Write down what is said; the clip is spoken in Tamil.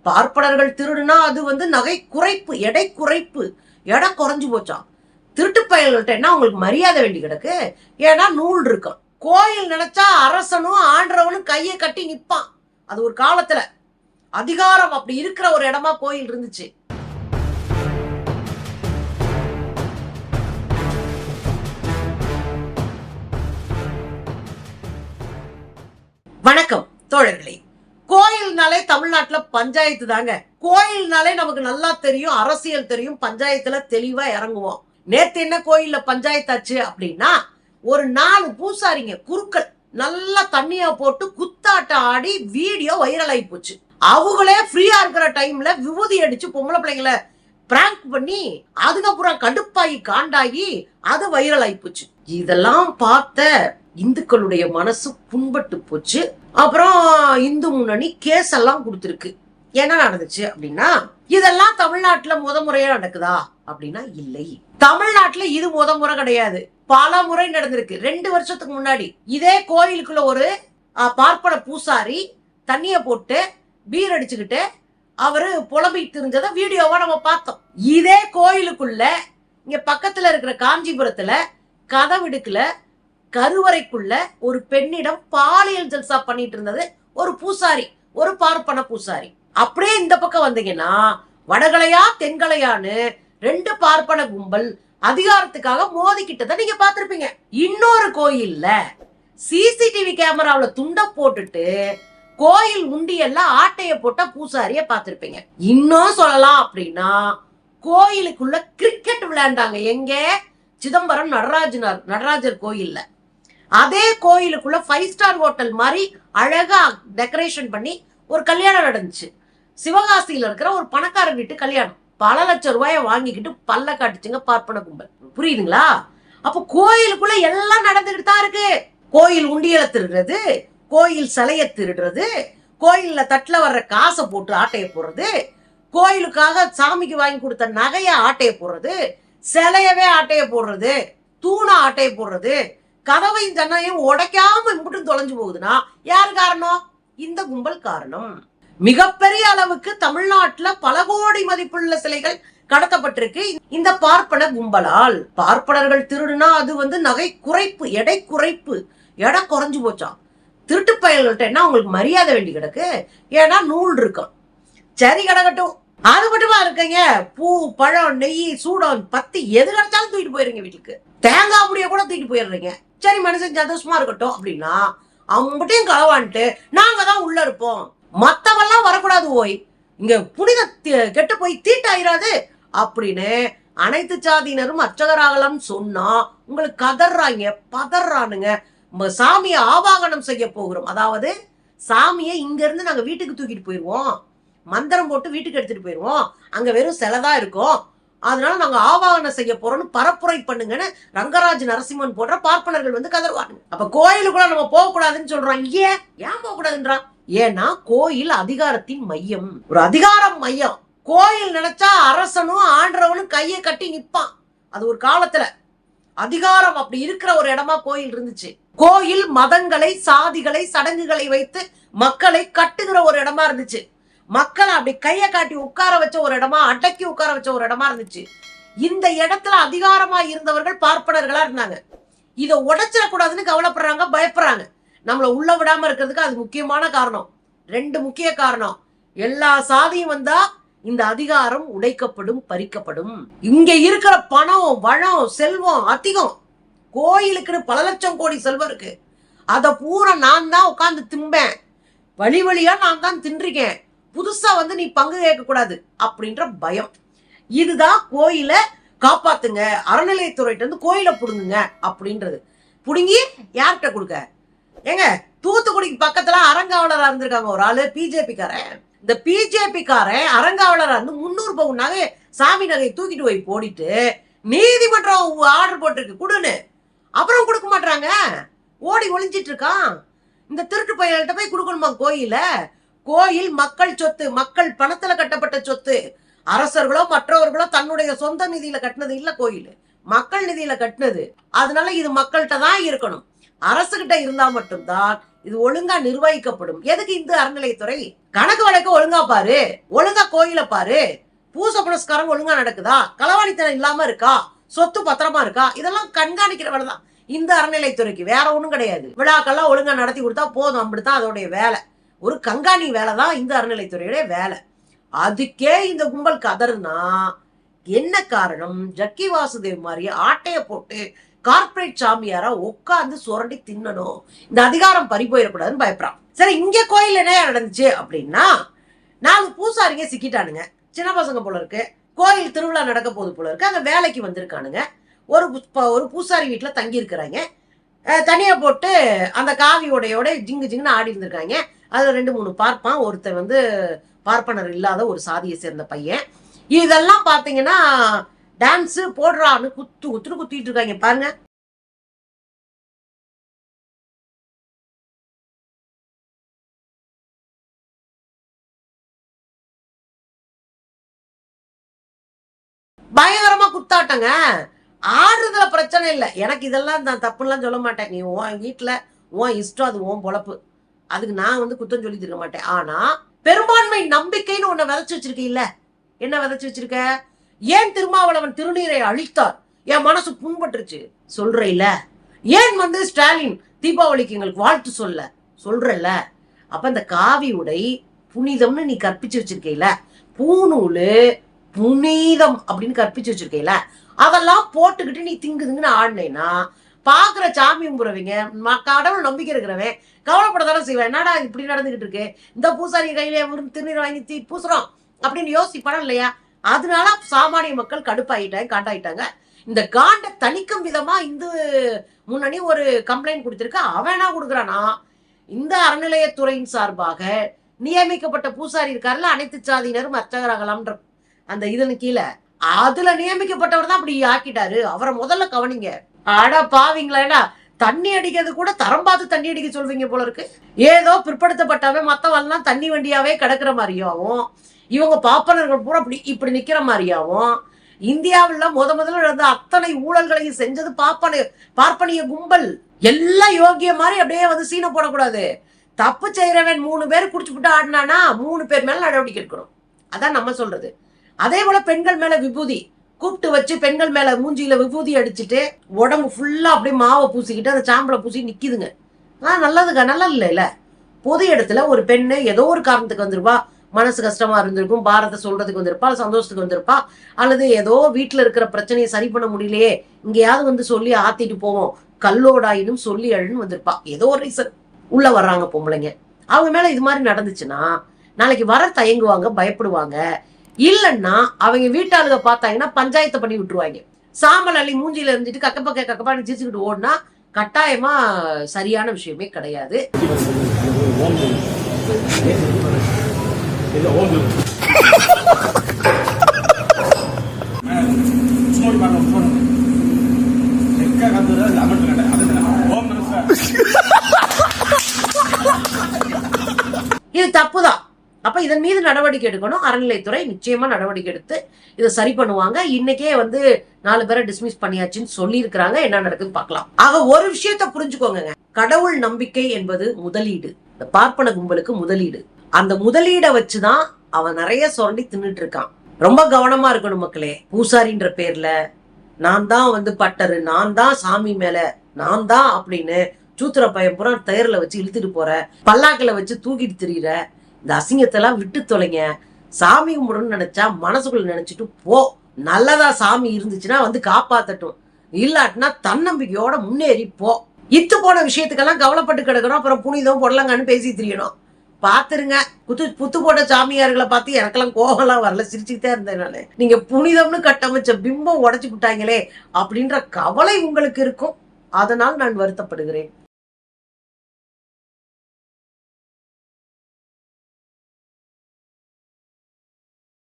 பார்ப்பனர்கள் திருடுனா அது நகை குறைப்பு, எடை குறைப்பு, எடை குறைஞ்சு போச்சான். திருட்டு பயல்கள்ட்ட என்ன உங்களுக்கு மரியாதை வேண்டி கிடக்கு? ஏன்னா நூல் இருக்கும். கோயில் நினைச்சா அரசனும் ஆண்டவனும் கையை கட்டி நிப்பான். அது ஒரு காலத்துல அதிகாரம் அப்படி இருக்கிற ஒரு இடமா கோயில் இருந்துச்சு. வணக்கம் தோழர்களே. கோயில்னாலே தமிழ்நாட்டுல பஞ்சாயத்து தாங்க. கோயில்னாலே நமக்கு நல்லா தெரியும், அரசியல் தெரியும், பஞ்சாயத்துல தெளிவா இறங்குவோம். நேத்து என்ன கோயில்ல பஞ்சாயத்தாச்சு அப்படின்னா, ஒரு 4 பூசாரிங்க குருக்கள் நல்லா தண்ணியா போட்டு குத்தாட்டம் ஆடி வீடியோ வைரல் ஆகி போச்சு. அவங்களே ஃப்ரீயா இருக்கிற டைம்ல விபூதி அடிச்சு பொம்பளை பிள்ளைங்களை பிராங்க் பண்ணி அதுக்கப்புறம் கடுப்பாகி காண்டாகி அது வைரல் ஆகி போச்சு. இதெல்லாம் பார்த்த இந்துக்களுடைய மனசு புண்பட்டு போச்சு. அப்புறம் இந்து முன்னணி கேஸ் எல்லாம் கொடுத்திருக்கு. என்ன நடந்துச்சு அப்படின்னா, இதெல்லாம் தமிழ்நாட்டுல முறையா நடக்குதா அப்படின்னா இல்லை. தமிழ்நாட்டுல இது முறை கிடையாது, பல முறை நடந்திருக்கு. 2 வருஷத்துக்கு முன்னாடி இதே கோயிலுக்குள்ள ஒரு பார்ப்பன பூசாரி தண்ணிய போட்டு பீர் அடிச்சுக்கிட்டு அவரு புலம்பிட்டு இருந்ததை வீடியோவா நம்ம பார்த்தோம். இதே கோயிலுக்குள்ள இங்க பக்கத்துல இருக்கிற காஞ்சிபுரத்துல கதவிடுக்குல கருவறைக்குள்ள ஒரு பெண்ணிடம் பாலியல் ஜல்சா பண்ணிட்டு இருந்தது ஒரு பூசாரி, ஒரு பார்ப்பன பூசாரி. அப்படியே இந்த பக்கம் வந்தீங்கன்னா வடகலையா தென்கலையான்னு 2 பார்ப்பன கும்பல் அதிகாரத்துக்காக மோதிக்கிட்டதை நீங்க பாத்திருப்பீங்க. இன்னொரு கோயில்ல சிசிடிவி கேமராவில துண்ட போட்டுட்டு கோயில் உண்டியல்ல ஆட்டைய போட்ட பூசாரிய பாத்திருப்பீங்க. இன்னும் சொல்லலாம் அப்படின்னா, கோயிலுக்குள்ள கிரிக்கெட் விளையாண்டாங்க. எங்க? சிதம்பரம் நடராஜர் கோயில்ல. அதே கோயிலுக்குள்ள 5 ஸ்டார் ஹோட்டல் மாதிரி அழகா டெக்கரேஷன் பண்ணி ஒரு கல்யாணம் நடந்துச்சு. சிவகாசியில இருக்கிற ஒரு பணக்கார வீட்டு கல்யாணம். பல லட்சம் ரூபாய வாங்கிக்கிட்டு பல்ல காட்டுச்சுங்க பார்ப்பன கும்பல். புரியுதுங்களா? அப்ப கோயிலுக்குள்ள எல்லாம் நடந்துகிட்டு தான் இருக்கு. கோயில் உண்டியல திருடுறது, கோயில் சிலைய திருடுறது, கோயில்ல தட்டுல வர்ற காசை போட்டு ஆட்டைய போடுறது, கோயிலுக்காக சாமிக்கு வாங்கி கொடுத்த நகைய ஆட்டைய போடுறது, சிலையவே ஆட்டைய போடுறது, தூணா ஆட்டைய போடுறது, கதவையும் ஜன்னையும் உடைக்காம மட்டும் தொலைஞ்சு போகுதுன்னா யார் காரணம்? இந்த கும்பல் காரணம். மிகப்பெரிய அளவுக்கு தமிழ்நாட்டுல பல கோடி மதிப்புள்ள சிலைகள் கடத்தப்பட்டிருக்கு இந்த பார்ப்பன கும்பலால். பார்ப்பனர்கள் திருடுனா அது நகை குறைப்பு, எடை குறைப்பு, எடை குறைஞ்சு போச்சான். திருட்டு பயல்கள்ட்ட என்ன உங்களுக்கு மரியாதை வேண்டி கிடக்கு? ஏன்னா நூல் இருக்கும். சரி கிடக்கட்டும், அது மட்டுமா இருக்கீங்க. பூ, பழம், நெய், சூடம், பத்தி எது கிடைச்சாலும் தூக்கிட்டு போயிருங்க வீட்டுக்கு. தேங்காய் முடிய கூட தூக்கிட்டு போயிடுறீங்க. சரி மனுஷன் சந்தோஷமா இருக்கட்டும் அப்படின்னா அவங்ககிட்டையும் களவான்ட்டு நாங்க தான் உள்ள இருப்போம், மத்தவெல்லாம் வரக்கூடாது, ஓய் இங்க புனித கெட்டு போய் தீட்டாயிராது அப்படின்னு அனைத்து சாதியினரும் அர்ச்சகராகலாம் சொன்னா உங்களுக்கு கதறாங்க, பதறானுங்க. சாமியை ஆவாகனம் செய்ய போகிறோம், அதாவது சாமியை இங்க இருந்து நாங்க வீட்டுக்கு தூக்கிட்டு போயிருவோம், மந்திரம் போட்டு வீட்டுக்கு எடுத்துட்டு போயிருவோம், அங்க வெறும் சிலைதான் இருக்கும், அதனால நாங்க ஆவாகனம் செய்ய போறோம்னு பரப்புரை பண்ணுங்கன்னு ரங்கராஜ் நரசிம்மன் போன்ற பார்ப்பனர்கள் கதறுவாங்க. அப்ப கோயிலுக்குள்ள நம்ம போக கூடாதுன்னு சொல்றோம். ஏன் போக கூடாதுன்றான்? ஏன்னா கோயில் அதிகாரத்தின் மையம், ஒரு அதிகாரம் மையம். கோயில் நினைச்சா அரசனும் ஆண்டவனும் கையை கட்டி நிப்பான். அது ஒரு காலத்துல அதிகாரம் அப்படி இருக்கிற ஒரு இடமா கோயில் இருந்துச்சு. கோயில் மதங்களை, சாதிகளை, சடங்குகளை வைத்து மக்களை கட்டுகிற ஒரு இடமா இருந்துச்சு. மக்களை அப்படி கையை காட்டி உட்கார வச்ச ஒரு இடமா, அடக்கி உட்கார வச்ச ஒரு இடமா இருந்துச்சு. இந்த இடத்துல அதிகாரமா இருந்தவர்கள் பார்ப்பனர்களா இருந்தாங்க. இதை உடைச்சிடக்கூடாதுன்னு கவலைப்படுறாங்க, பயப்படுறாங்க. நம்மளை உள்ள விடாம இருக்கிறதுக்கு அது முக்கியமான காரணம். 2 முக்கிய காரணம். எல்லா சாதியும் வந்தா இந்த அதிகாரம் உடைக்கப்படும், பறிக்கப்படும். இங்க இருக்கிற பணம், வளம், செல்வம் அதிகம். கோயிலுக்குன்னு பல லட்சம் கோடி செல்வம் இருக்கு. அத பூரா நான் தான் உட்கார்ந்து திம்பேன், வழி வழியா நான் தான் தின்றிருக்கேன், புதுசா நீ பங்கு கேட்க கூடாது அப்படின்ற பயம். இதுதான் கோயில காப்பாத்துங்க, அறநிலையத்துறையிட்ட இருந்து கோயில புடுங்குங்க அப்படின்றது. புடுங்கி யார்கிட்ட கொடுக்க? ஏங்க, தூத்துக்குடிக்கு பக்கத்துல அறங்காவலரா இருந்திருக்காங்க ஒரு ஆளு, பிஜேபி காரன். இந்த பிஜேபி காரன் அறங்காவலரா இருந்து 300 பவுன் நகை, சாமி நகை தூக்கிட்டு போய் போடிட்டு நீதிமன்றம் ஆர்டர் போட்டிருக்கு கொடுன்னு. அப்புறம் கொடுக்க மாட்டாங்க, ஓடி ஒளிஞ்சிட்டு இருக்கான். இந்த திருட்டு பையன்கிட்ட போய் கொடுக்கணுமா கோயில? கோயில் மக்கள் சொத்து, மக்கள் பணத்துல கட்டப்பட்ட சொத்து. அரசர்களோ மற்றவர்களோ தன்னுடைய சொந்த நிதியில கட்டினது இல்ல, கோயில் மக்கள் நிதியில கட்டினது. அதனால இது மக்கள்கிட்ட தான் இருக்கணும். அரசுகிட்ட இருந்தா மட்டும்தான் இது ஒழுங்கா நிர்வகிக்கப்படும். எதுக்கு இந்த அறநிலையத்துறை? கணக்கு வழக்க ஒழுங்கா பாரு, ஒழுங்கா கோயில பாரு, பூச புனஸ்காரம் ஒழுங்கா நடக்குதா, களவாணித்தனம் இல்லாம இருக்கா, சொத்து பத்திரமா இருக்கா, இதெல்லாம் கண்காணிக்கிற வேலைதான் இந்த அறநிலைத்துறைக்கு. வேற ஒண்ணும் கிடையாது. விழாக்கள்லாம் ஒழுங்கா நடத்தி கொடுத்தா போதும், அப்படித்தான் அதோடைய வேலை. ஒரு கண்காணி வேலை தான் இந்த அறநிலைத்துறையுடைய வேலை. அதுக்கே இந்த கும்பல் கதறுனா என்ன காரணம்? ஜக்கி வாசுதேவ் மாதிரி ஆட்டைய போட்டு கார்பரேட் சாமியாரா உட்கார்ந்து சுரண்டி தின்னணும், இந்த அதிகாரம் பறி போயிடக்கூடாதுன்னு பயப்படுறான். சரி, இங்க கோயில் என்ன நடந்துச்சு அப்படின்னா, 4 பூசாரிங்க சிக்கிட்டானுங்க. சின்ன பசங்க போல இருக்கு. கோயில் திருவிழா நடக்க போது போல இருக்கு. அங்க வேலைக்கு வந்திருக்கானுங்க. ஒரு பூசாரி வீட்டுல தங்கி இருக்கிறாங்க. தனியா போட்டு அந்த காவி உடையோட ஜிங்கு ஜிங்குன்னு ஆடி இருந்திருக்காங்க. அதுல 2-3 பார்ப்பான். ஒருத்தர் வந்து பார்ப்பனர் இல்லாத ஒரு சாதியை சேர்ந்த பையன். இதெல்லாம் பாத்தீங்கன்னா டான்ஸ் போடுறான்னு குத்துன்னு குத்திட்டு இருக்காங்க பாருங்க. பயங்கரமா குத்தாட்டங்க. ஆடுறதுல பிரச்சனை இல்லை. எனக்கு இதெல்லாம் நான் தப்புலாம் சொல்ல மாட்டேன். நீ உன் வீட்டுல உன் இஷ்டம், அது உன் பொழப்பு. அதுக்கு நான் வந்து குத்தம் சொல்லி தர மாட்டேன். ஆனா பெரும்பான்மை நம்பிக்கைன்னு ஒண்ணு விதைச்சு வச்சிருக்கீல்ல. என்ன விதைச்சு வச்சிருக்க? ஏன் திருமாவளவன் திருநீரை அழித்தார், என் மனசு புண்பட்டுருச்சு சொல்றேல. ஏன் வந்து ஸ்டாலின் தீபாவளிக்கு எங்களுக்கு வாழ்த்து சொல்றல. அப்ப இந்த காவி உடை புனிதம்னு நீ கற்பிச்சு வச்சிருக்கீல, பூநூலு புனிதம் அப்படின்னு கற்பிச்சு வச்சிருக்கீல, அதெல்லாம் போட்டுக்கிட்டு நீ திங்குதுங்கன்னு ஆடினேன்னா பாக்குற சாமி கும்புறவங்க, கடவுள் நம்பிக்கை இருக்கிறவன் கவலைப்படத்தானே செய்வேன். என்னடா இப்படி நடந்துகிட்டு இருக்கு, இந்த பூசாரி கையில திருநீர் வாங்கி பூசுறோம் அப்படின்னு யோசிப்பானா இல்லையா? அதனால சாமானிய மக்கள் காண்டாயிட்டாங்க. இந்த காண்ட தணிக்கும் விதமா இந்து முன்னணி ஒரு கம்ப்ளைண்ட் கொடுத்திருக்க. அவன் என்ன கொடுக்குறானா, இந்த அறநிலையத்துறையின் சார்பாக நியமிக்கப்பட்ட பூசாரி இருக்காருல்ல, அனைத்து சாதியினரும் அர்ச்சகராகலாம்ன்ற அந்த இதன் கீழே அதுல நியமிக்கப்பட்டவர் தான் அப்படி ஆக்கிட்டாரு. அவரை முதல்ல கவனிங்க. அட பாவீங்களா, தண்ணி அடிக்கிறது கூட தரம் பார்த்து தண்ணி அடிக்க சொல்வீங்க போல இருக்கு. ஏதோ பிற்படுத்தப்பட்டவன் மத்தவெல்லாம் தண்ணி வண்டியாவே கிடக்குற மாதிரியாவும், இவங்க பாப்பனர்கள் பூரா இப்படி நிக்கிற மாதிரியாவும், இந்தியாவில் முதல்ல இருந்த அத்தனை ஊழல்களையும் செஞ்சது பார்ப்பனிய கும்பல். எல்லாம் யோகிய மாதிரி அப்படியே வந்து சீனை போடக்கூடாது. தப்பு செய்யறவன் 3 பேர் குடிச்சு விட்டு ஆடினானா 3 பேர் மேல நடவடிக்கை எடுக்கணும். அதான் நம்ம சொல்றது. அதே போல பெண்கள் மேல விபூதி கூப்பிட்டு வச்சு பெண்கள் மேல மூஞ்சியில விபூதி அடிச்சுட்டு உடம்பு ஃபுல்லா அப்படியே மாவை பூசிக்கிட்டு அந்த சாம்பலை பூசி நிக்குதுங்க. நல்லதுக்கா, நல்லா இல்ல. பொது இடத்துல ஒரு பெண்ணு ஏதோ ஒரு காரணத்துக்கு வந்திருப்பா, மனசு கஷ்டமா இருந்திருக்கும், பாரத்தை சொல்றதுக்கு வந்திருப்பா, சந்தோஷத்துக்கு வந்திருப்பா, அல்லது ஏதோ வீட்டுல இருக்கிற பிரச்சனையை சரி பண்ண முடியலையே இங்கேயாவது வந்து சொல்லி ஆத்திட்டு போவோம், கல்லோடாயினும் சொல்லி அழுன்னு வந்திருப்பா. ஏதோ ஒரு ரீசன் உள்ள வர்றாங்க பொம்பளைங்க. அவங்க மேல இது மாதிரி நடந்துச்சுன்னா நாளைக்கு வர தயங்குவாங்க, பயப்படுவாங்க. இல்லைன்னா அவங்க வீட்டாளுக பார்த்தாங்கன்னா பஞ்சாயத்தை பண்ணி விட்டுருவாங்க. சாம்பல் அள்ளி மூஞ்சியில இருந்துட்டு கக்கப்பான்னு சிரிச்சுக்கிட்டு ஓடுனா கட்டாயமா சரியான விஷயமே கிடையாது. இது தப்புதான். அப்ப இதன் மீது நடவடிக்கை எடுக்கணும். அறநிலைத்துறை நிச்சயமா நடவடிக்கை எடுத்து இதை சரி பண்ணுவாங்க. இன்னைக்கே வந்து 4 பேரை டிஸ்மிஸ் பண்ணியாச்சுன்னு சொல்லி இருக்கிறாங்க. என்ன நடக்குது பார்க்கலாம். ஆக ஒரு விஷயத்த புரிஞ்சுக்கோங்க, கடவுள் நம்பிக்கை என்பது முதலீடு. இந்த பார்ப்பன கும்பலுக்கு முதலீடு. அந்த முதலீடை வச்சுதான் அவன் நிறைய சுரண்டி தின்னுட்டு இருக்கான். ரொம்ப கவனமா இருக்கணும் மக்களே. பூசாரின்ற பேர்ல நான் தான் வந்து பட்டரு, நான் தான் சாமி மேல நான் தான் அப்படின்னு சூத்திர பையன் பூரா தேர்ல வச்சு இழுத்துட்டு போற, பல்லாக்கில வச்சு தூக்கிட்டு திரியிற இந்த அசிங்கத்தெல்லாம் விட்டு தொலைங்க. சாமி கும்பிடணும்னு நினைச்சா மனசுக்குள்ள நினைச்சிட்டு போ. நல்லதா சாமி இருந்துச்சுன்னா வந்து காப்பாத்தட்டும், இல்லாட்டினா தன்னம்பிக்கையோட முன்னேறி போ. இத்து போன விஷயத்துக்கெல்லாம் கவலைப்பட்டு கிடக்கணும். அப்புறம் புனிதம் பொடலங்கன்னு பேசி திரியணும். பாத்துருங்க, புத்து போட்ட சாமியார்களை பார்த்து எனக்கெல்லாம் கோபம்லாம் வரல, சிரிச்சுக்கிட்டே இருந்தேன் நானு. நீங்க புனிதம்னு கட்டமைச்ச பிம்பம் உடைச்சு விட்டாங்களே அப்படின்ற கவலை உங்களுக்கு இருக்கும். அதனால் நான் வருத்தப்படுகிறேன்.